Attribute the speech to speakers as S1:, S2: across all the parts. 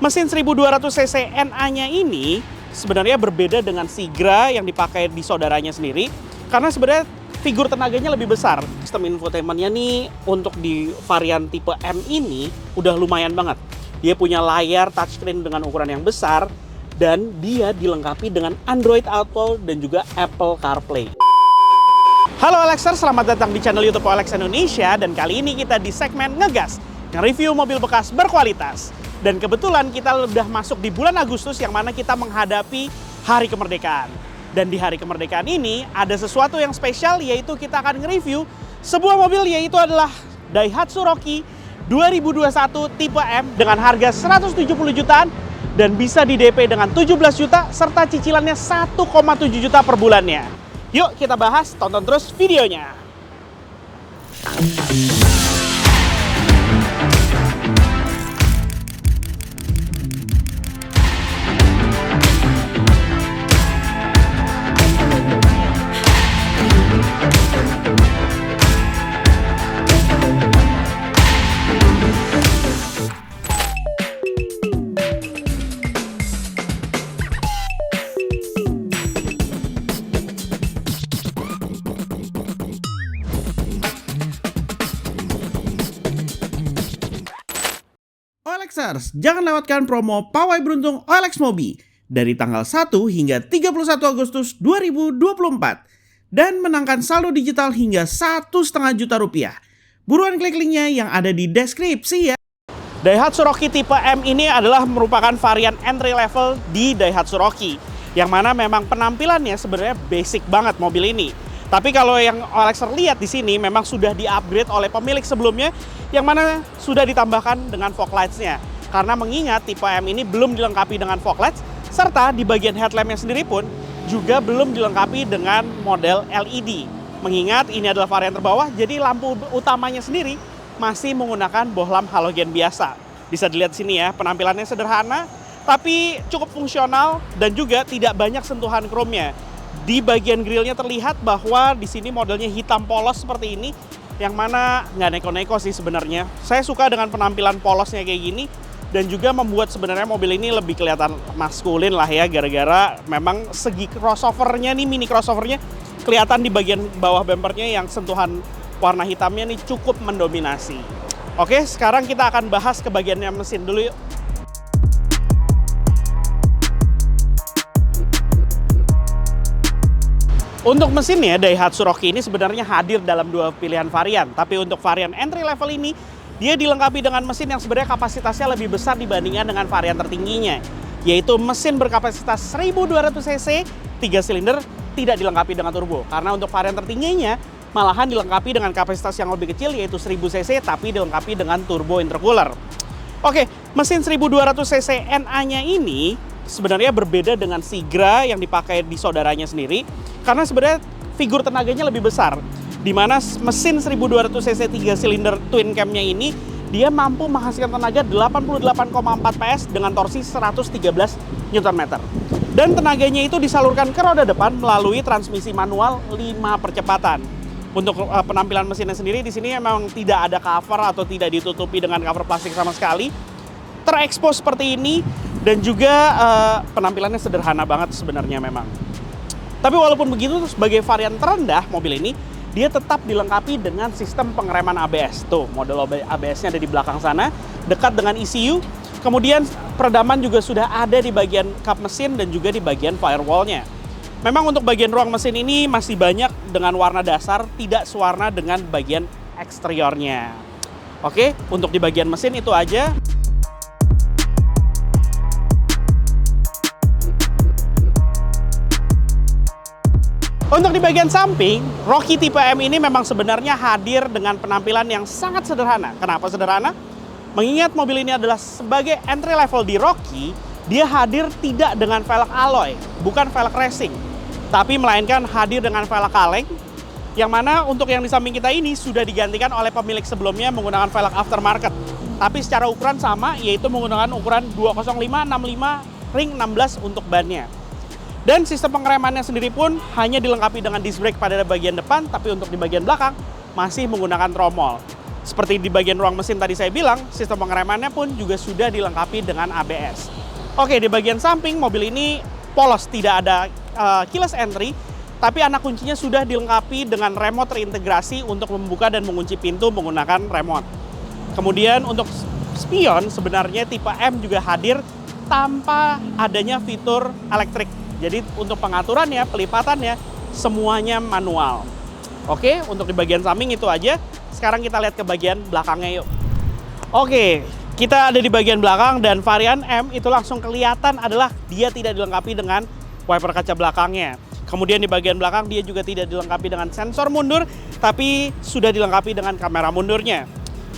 S1: Mesin 1200 cc NA-nya ini sebenarnya berbeda dengan Sigra yang dipakai di saudaranya sendiri, karena sebenarnya figur tenaganya lebih besar. Sistem infotainment-nya nih untuk di varian tipe M ini udah lumayan banget. Dia punya layar touchscreen dengan ukuran yang besar dan dia dilengkapi dengan Android Auto dan juga Apple CarPlay. Halo Alexer, selamat datang di channel YouTube Alex Indonesia, dan kali ini kita di segmen Ngegas, nge-review mobil bekas berkualitas. Dan kebetulan kita udah masuk di bulan Agustus yang mana kita menghadapi Hari Kemerdekaan. Dan di Hari Kemerdekaan ini ada sesuatu yang spesial, yaitu kita akan nge-review sebuah mobil, yaitu adalah Daihatsu Rocky 2021 tipe M dengan harga 170 jutaan dan bisa di DP dengan 17 juta serta cicilannya 1,7 juta per bulannya. Yuk kita bahas, tonton terus videonya. OLXers, jangan lewatkan promo Pawai Beruntung OLX Mobi dari tanggal 1 hingga 31 Agustus 2024 dan menangkan saldo digital hingga 1,5 juta rupiah. Buruan klik linknya yang ada di deskripsi ya. Daihatsu Rocky tipe M ini adalah merupakan varian entry level di Daihatsu Rocky, yang mana memang penampilannya sebenarnya basic banget mobil ini. Tapi kalau yang Alexer lihat di sini memang sudah di-upgrade oleh pemilik sebelumnya, yang mana sudah ditambahkan dengan fog lights-nya. Karena mengingat tipe M ini belum dilengkapi dengan fog lights, serta di bagian headlamp-nya sendiri pun juga belum dilengkapi dengan model LED. Mengingat ini adalah varian terbawah, jadi lampu utamanya sendiri masih menggunakan bohlam halogen biasa. Bisa dilihat sini ya, penampilannya sederhana, tapi cukup fungsional dan juga tidak banyak sentuhan chrome-nya. Di bagian grillnya terlihat bahwa di sini modelnya hitam polos seperti ini, yang mana nggak neko-neko sih sebenarnya. Saya suka dengan penampilan polosnya kayak gini, dan juga membuat sebenarnya mobil ini lebih kelihatan maskulin lah ya, gara-gara memang segi crossovernya nih, mini crossovernya kelihatan di bagian bawah bumpernya yang sentuhan warna hitamnya nih cukup mendominasi. Oke, sekarang kita akan bahas ke bagiannya mesin dulu yuk. Untuk mesinnya, Daihatsu Rocky ini sebenarnya hadir dalam dua pilihan varian. Tapi untuk varian entry level ini, dia dilengkapi dengan mesin yang sebenarnya kapasitasnya lebih besar dibandingkan dengan varian tertingginya. Yaitu mesin berkapasitas 1200 cc, 3 silinder, tidak dilengkapi dengan turbo. Karena untuk varian tertingginya, malahan dilengkapi dengan kapasitas yang lebih kecil, yaitu 1000 cc, tapi dilengkapi dengan turbo intercooler. Oke, mesin 1200 cc NA-nya ini sebenarnya berbeda dengan Sigra yang dipakai di saudaranya sendiri, karena sebenarnya figur tenaganya lebih besar, di mana mesin 1200 cc 3 silinder twin cam-nya ini dia mampu menghasilkan tenaga 88,4 PS dengan torsi 113 Nm. Dan tenaganya itu disalurkan ke roda depan melalui transmisi manual 5 percepatan. Untuk penampilan mesinnya sendiri di sini memang tidak ada cover atau tidak ditutupi dengan cover plastik sama sekali. Terekspos seperti ini, dan juga penampilannya sederhana banget sebenarnya memang. Tapi walaupun begitu, sebagai varian terendah mobil ini, dia tetap dilengkapi dengan sistem pengereman ABS. Tuh, model ABS-nya ada di belakang sana, dekat dengan ECU. Kemudian peredaman juga sudah ada di bagian kap mesin dan juga di bagian firewall-nya. Memang untuk bagian ruang mesin ini masih banyak dengan warna dasar, tidak sewarna dengan bagian eksteriornya. Oke, untuk di bagian mesin itu aja. Untuk di bagian samping, Rocky tipe M ini memang sebenarnya hadir dengan penampilan yang sangat sederhana. Kenapa sederhana? Mengingat mobil ini adalah sebagai entry level di Rocky, dia hadir tidak dengan velg alloy, bukan velg racing, tapi melainkan hadir dengan velg kaleng, yang mana untuk yang di samping kita ini sudah digantikan oleh pemilik sebelumnya menggunakan velg aftermarket. Tapi secara ukuran sama, yaitu menggunakan ukuran 205/65 ring 16 untuk bannya. Dan sistem pengeremannya sendiri pun hanya dilengkapi dengan disc brake pada bagian depan, tapi untuk di bagian belakang masih menggunakan tromol. Seperti di bagian ruang mesin tadi saya bilang, sistem pengeremannya pun juga sudah dilengkapi dengan ABS. Oke, di bagian samping mobil ini polos, tidak ada keyless entry, tapi anak kuncinya sudah dilengkapi dengan remote terintegrasi untuk membuka dan mengunci pintu menggunakan remote. Kemudian untuk spion sebenarnya tipe M juga hadir tanpa adanya fitur elektrik. Jadi untuk pengaturannya, pelipatannya, semuanya manual. Oke, untuk di bagian samping itu aja. Sekarang kita lihat ke bagian belakangnya yuk. Oke, kita ada di bagian belakang dan varian M itu langsung kelihatan adalah dia tidak dilengkapi dengan wiper kaca belakangnya. Kemudian di bagian belakang dia juga tidak dilengkapi dengan sensor mundur, tapi sudah dilengkapi dengan kamera mundurnya.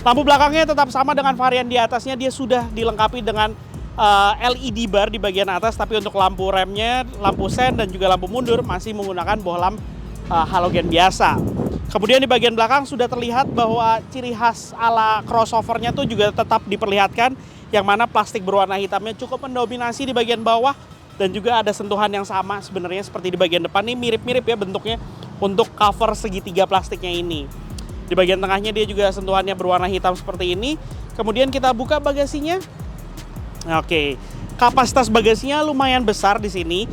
S1: Lampu belakangnya tetap sama dengan varian di atasnya, dia sudah dilengkapi dengan LED bar di bagian atas, tapi untuk lampu remnya, lampu sen dan juga lampu mundur masih menggunakan bohlam halogen biasa. Kemudian di bagian belakang sudah terlihat bahwa ciri khas ala crossovernya tuh juga tetap diperlihatkan, yang mana plastik berwarna hitamnya cukup mendominasi di bagian bawah dan juga ada sentuhan yang sama sebenarnya seperti di bagian depan. Ini mirip-mirip ya bentuknya untuk cover segitiga plastiknya ini. Di bagian tengahnya dia juga sentuhannya berwarna hitam seperti ini. Kemudian kita buka bagasinya. Oke, kapasitas bagasinya lumayan besar di sini,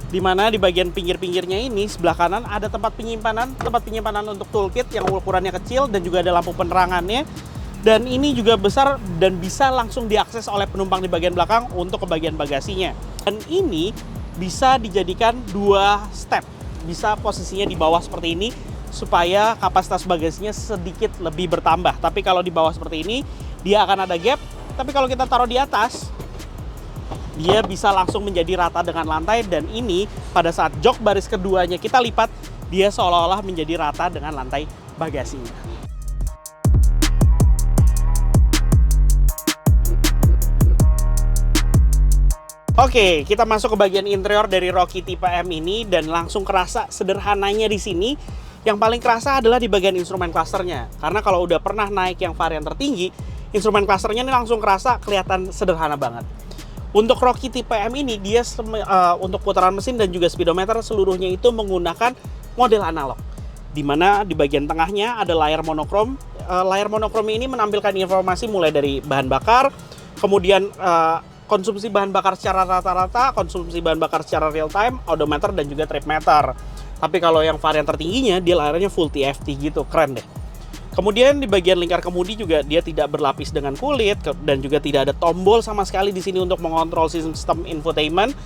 S1: di mana di bagian pinggir-pinggirnya ini sebelah kanan ada tempat penyimpanan untuk toolkit yang ukurannya kecil dan juga ada lampu penerangannya. Dan ini juga besar dan bisa langsung diakses oleh penumpang di bagian belakang untuk ke bagian bagasinya. Dan ini bisa dijadikan 2 step, bisa posisinya di bawah seperti ini supaya kapasitas bagasinya sedikit lebih bertambah. Tapi kalau di bawah seperti ini dia akan ada gap, tapi kalau kita taruh di atas dia bisa langsung menjadi rata dengan lantai, dan ini pada saat jok baris keduanya kita lipat, dia seolah-olah menjadi rata dengan lantai bagasinya. Oke, kita masuk ke bagian interior dari Rockie tipe M ini dan langsung kerasa sederhananya di sini. Yang paling kerasa adalah di bagian instrumen clusternya. Karena kalau udah pernah naik yang varian tertinggi, instrumen clusternya ini langsung kerasa kelihatan sederhana banget. Untuk Rockie tipe M ini, dia untuk putaran mesin dan juga speedometer seluruhnya itu menggunakan model analog. Dimana di bagian tengahnya ada layar monokrom. Layar monokrom ini menampilkan informasi mulai dari bahan bakar, kemudian konsumsi bahan bakar secara rata-rata, konsumsi bahan bakar secara real time, odometer dan juga trip meter. Tapi kalau yang varian tertingginya dia layarnya full TFT gitu, keren deh. Kemudian di bagian lingkar kemudi juga dia tidak berlapis dengan kulit dan juga tidak ada tombol sama sekali di sini untuk mengontrol sistem infotainment.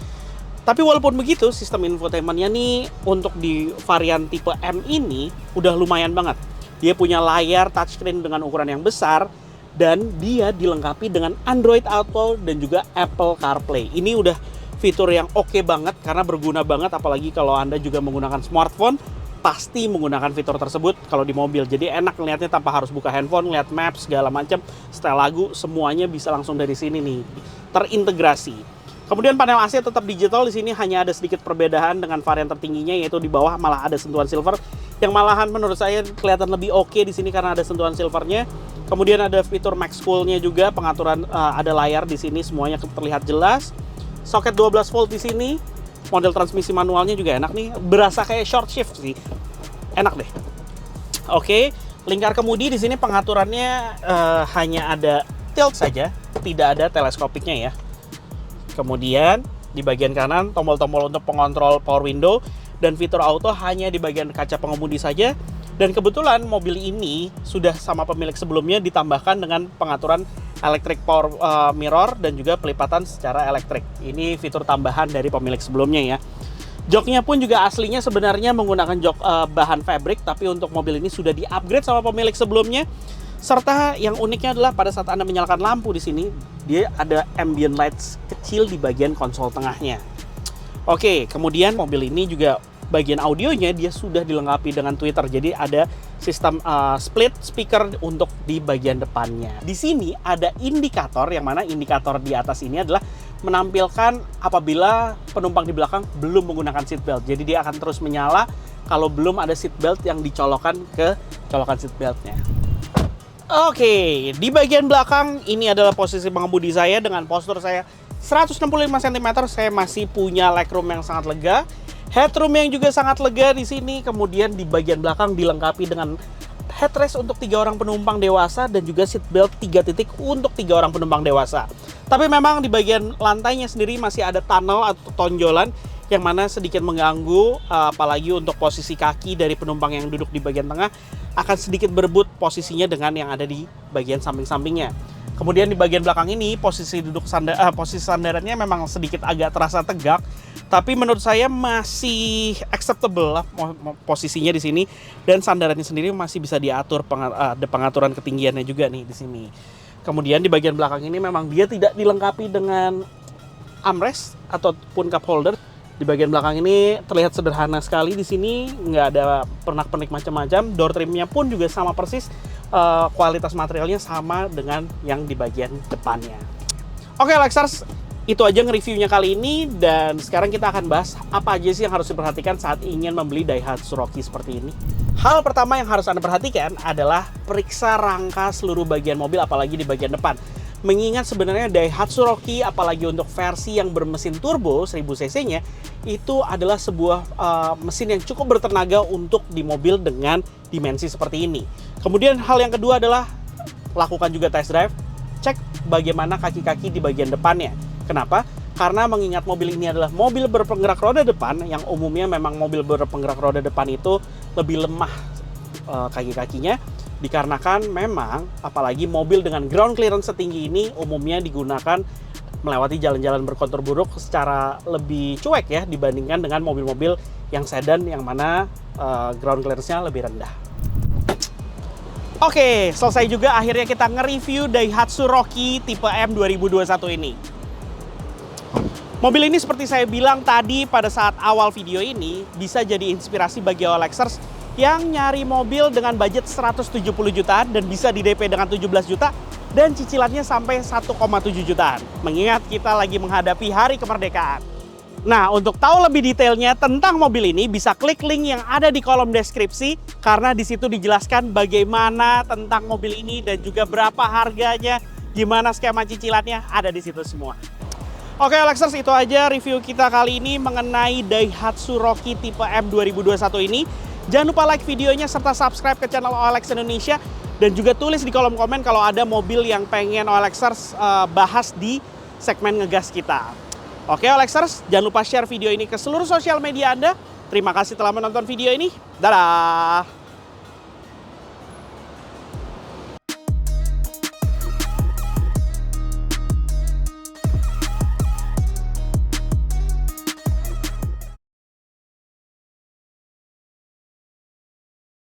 S1: Tapi walaupun begitu, sistem infotainmentnya nih untuk di varian tipe M ini udah lumayan banget. Dia punya layar touchscreen dengan ukuran yang besar dan dia dilengkapi dengan Android Auto dan juga Apple CarPlay. Ini udah fitur yang oke banget karena berguna banget, apalagi kalau Anda juga menggunakan smartphone, pasti menggunakan fitur tersebut kalau di mobil. Jadi enak ngelihatnya tanpa harus buka handphone, lihat maps segala macam, setel lagu, semuanya bisa langsung dari sini nih, terintegrasi. Kemudian panel AC tetap digital, di sini hanya ada sedikit perbedaan dengan varian tertingginya, yaitu di bawah malah ada sentuhan silver, yang malahan menurut saya kelihatan lebih oke di sini karena ada sentuhan silvernya. Kemudian ada fitur Max Cool-nya juga, pengaturan ada layar di sini, semuanya terlihat jelas. Soket 12 volt di sini, model transmisi manualnya juga enak nih, berasa kayak short shift sih, enak deh. Oke, lingkar kemudi di sini pengaturannya hanya ada tilt saja, tidak ada teleskopiknya ya. Kemudian di bagian kanan tombol-tombol untuk pengontrol power window dan fitur auto hanya di bagian kaca pengemudi saja. Dan kebetulan mobil ini sudah sama pemilik sebelumnya ditambahkan dengan pengaturan electric power mirror dan juga pelipatan secara elektrik. Ini fitur tambahan dari pemilik sebelumnya ya. Joknya pun juga aslinya sebenarnya menggunakan jok bahan fabric, tapi untuk mobil ini sudah di-upgrade sama pemilik sebelumnya. Serta yang uniknya adalah pada saat Anda menyalakan lampu di sini, dia ada ambient lights kecil di bagian konsol tengahnya. Oke, kemudian mobil ini juga bagian audionya dia sudah dilengkapi dengan tweeter, jadi ada sistem split speaker untuk di bagian depannya. Di sini ada indikator, yang mana indikator di atas ini adalah menampilkan apabila penumpang di belakang belum menggunakan seatbelt. Jadi dia akan terus menyala kalau belum ada seatbelt yang dicolokkan ke colokan seatbeltnya. Oke, di bagian belakang ini adalah posisi pengemudi saya dengan postur saya 165 cm. Saya masih punya legroom yang sangat lega. Headroom yang juga sangat lega di sini. Kemudian di bagian belakang dilengkapi dengan headrest untuk 3 orang penumpang dewasa dan juga seat belt 3 titik untuk 3 orang penumpang dewasa. Tapi memang di bagian lantainya sendiri masih ada tunnel atau tonjolan yang mana sedikit mengganggu, apalagi untuk posisi kaki dari penumpang yang duduk di bagian tengah akan sedikit berebut posisinya dengan yang ada di bagian samping-sampingnya. Kemudian di bagian belakang ini posisi posisi sandarannya memang sedikit agak terasa tegak, tapi menurut saya masih acceptable lah posisinya di sini, dan sandarannya sendiri masih bisa diatur, ada pengaturan ketinggiannya juga nih di sini. Kemudian di bagian belakang ini memang dia tidak dilengkapi dengan armrest ataupun cup holder. Di bagian belakang ini terlihat sederhana sekali di sini, nggak ada pernak-pernik macam-macam. Door trimnya pun juga sama persis, kualitas materialnya sama dengan yang di bagian depannya. Oke Lexers, itu aja nge-reviewnya kali ini, dan sekarang kita akan bahas apa aja sih yang harus diperhatikan saat ingin membeli Daihatsu Rocky seperti ini. Hal pertama yang harus Anda perhatikan adalah periksa rangka seluruh bagian mobil, apalagi di bagian depan. Mengingat sebenarnya Daihatsu Rocky, apalagi untuk versi yang bermesin turbo 1000 cc-nya, itu adalah sebuah mesin yang cukup bertenaga untuk di mobil dengan dimensi seperti ini. Kemudian hal yang kedua adalah lakukan juga test drive, cek bagaimana kaki-kaki di bagian depannya. Kenapa? Karena mengingat mobil ini adalah mobil berpenggerak roda depan, yang umumnya memang mobil berpenggerak roda depan itu lebih lemah kaki-kakinya, dikarenakan memang apalagi mobil dengan ground clearance setinggi ini umumnya digunakan melewati jalan-jalan berkontur buruk secara lebih cuek ya dibandingkan dengan mobil-mobil yang sedan yang mana ground clearance-nya lebih rendah. Oke, selesai juga akhirnya kita nge-review Daihatsu Rocky tipe M 2021 ini. Mobil ini seperti saya bilang tadi pada saat awal video ini, bisa jadi inspirasi bagi Lexers yang nyari mobil dengan budget 170 jutaan dan bisa di DP dengan 17 juta dan cicilannya sampai 1,7 jutaan. Mengingat kita lagi menghadapi hari kemerdekaan. Nah, untuk tahu lebih detailnya tentang mobil ini bisa klik link yang ada di kolom deskripsi, karena di situ dijelaskan bagaimana tentang mobil ini dan juga berapa harganya, gimana skema cicilannya, ada di situ semua. Oke Lexers, itu aja review kita kali ini mengenai Daihatsu Rocky tipe M 2021 ini. Jangan lupa like videonya serta subscribe ke channel OLX Indonesia, dan juga tulis di kolom komen kalau ada mobil yang pengen OLXers bahas di segmen ngegas kita. Oke OLXers, jangan lupa share video ini ke seluruh sosial media Anda. Terima kasih telah menonton video ini. Dadah!